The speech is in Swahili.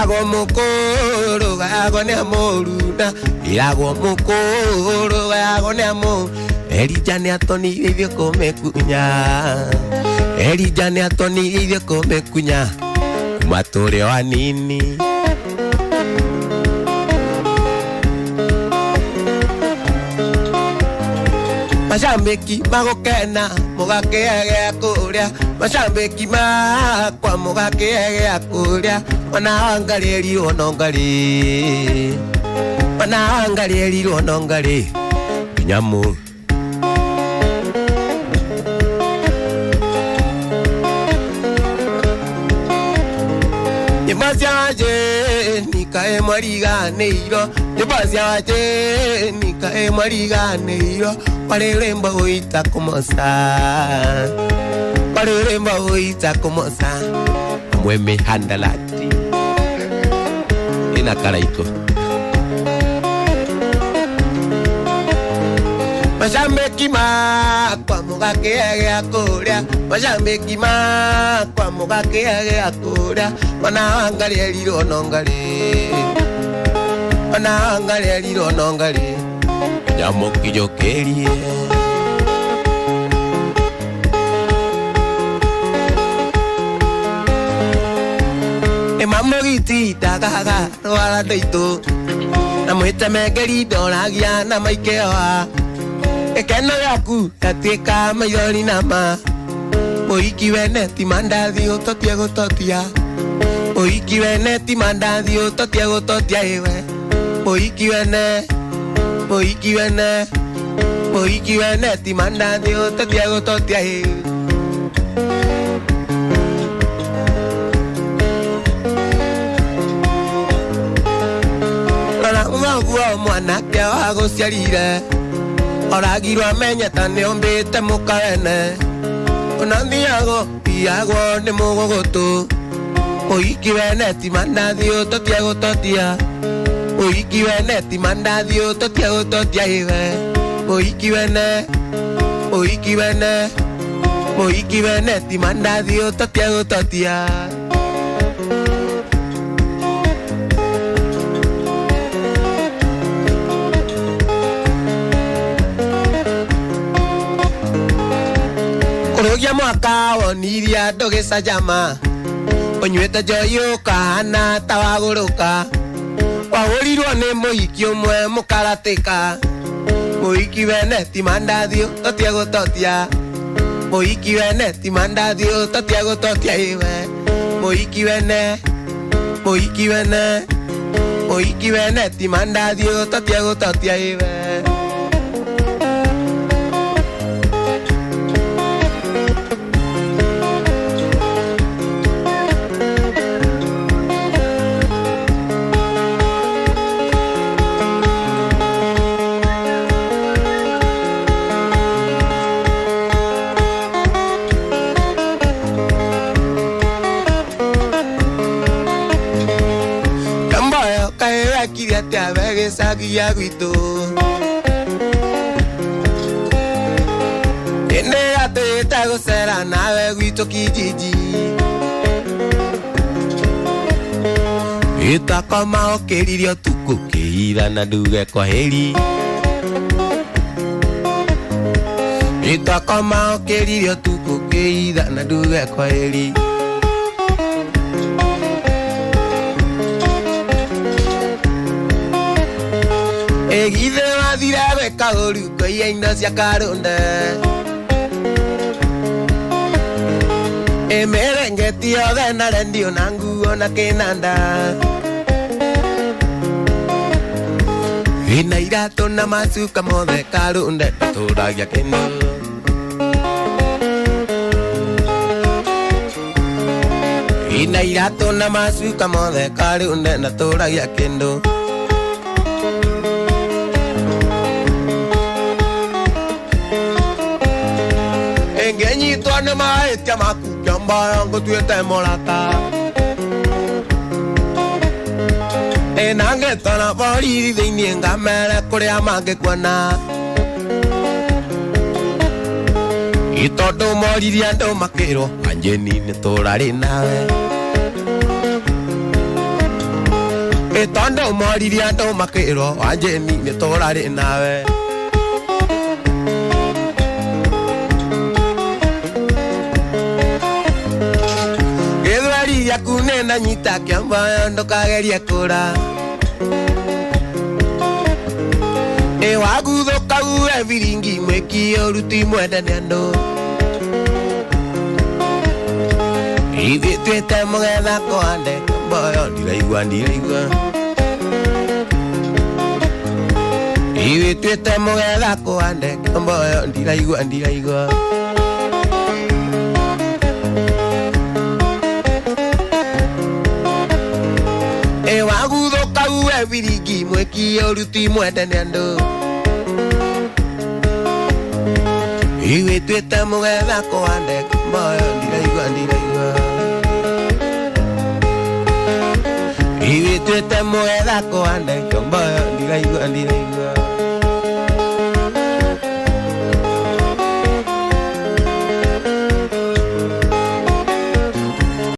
Irago mukuru gago ne amoruna. Irago mukuru gago ne amor. Elijah ne atoni ivyo come kunya. Elijah ne atoni ivyo come kunya. Matore wa nini. Mashambeki magokena mugakege akuria. Mashambeki makwa mugakege akuria. Wanaangalia onongari. Wanaangalia onongari. Nyamu Yemasiaje nikae mariganeiro. Yemasiaje nikae mariganeiro. Pareremba oita como sa. Pareremba oita como sa. Mueme handalati. Ina karaiko. Mashambeki makwa mugakege akuria. Mashambeki makwa mugakege akuria. Wanaangalia lilo nongale. Wanaangalia lilo nongale. Yamoki jokerie. Mamoriti tagaga wala deito. Namuita megeri donagia na maikewa. Ekeno yaku katika mayori nama. Oiki veneti mandadi ototiago totia. Oiki veneti mandadi ototiago totia ewe. Oiki vene. Oiki vene. Oiki veneti mandadi ototiago totia ewe. Uwa mwana kia wago siarire. Oragiro amenyeta ni ombete mukawene. Onandiago piago ni mugogoto. Oiki veneti mandadio totiago totia. Oiki veneti mandadio totiago totia iwe. Oiki vene. Oiki vene. Oiki veneti mandadio totiago totia. Oya mwaka oniria dogesa jama. Onyweta joyo kana tawagoroka. Wagorirwa ne moiki omwe mukarateka. Moiki veneti mandadio totiago totia. Moiki veneti mandadio totiago totia iwe. Moiki vene. Moiki vene. Moiki veneti mandadio totiago totia iwe. Te avegues aquí aguito. Enégate te gozera nave guito kijiji. Ita kama okeririo tuku keira na duge kwa heri. Ita kama okeririo tuku keira na duge kwa heri. Egide madira bekaoru koia inasia karonde. Emerengeti ogena rendio nangu ona kenanda. Inairato na masuka mode karonde toragia kendo. Inairato na masuka mode karonde na toragia kendo. Engenyi tuane maestia makukiamba yango tuete molata. Enange tana pori di nienga mele korea mange kwana. Itodo mori diando makero anjeni ne torare nawe. Tondo moriria ndo makiro Anjeni ni torari nawe Githweri yaku nena nyita kiamba ndokageria kura Waguthuka uwe viringi mweki oruti mwendene andu Ithi twite mugetha kwande mboyo ndiraigua Ithi twite mugetha kwande mboyo ndiraigua Waguthuka uwe viringi mweki oruti mwendene andu Iwe twite mugetha kwande mboyo ndiraigua Iwe twite mugetha kwande mboyo ndiraigua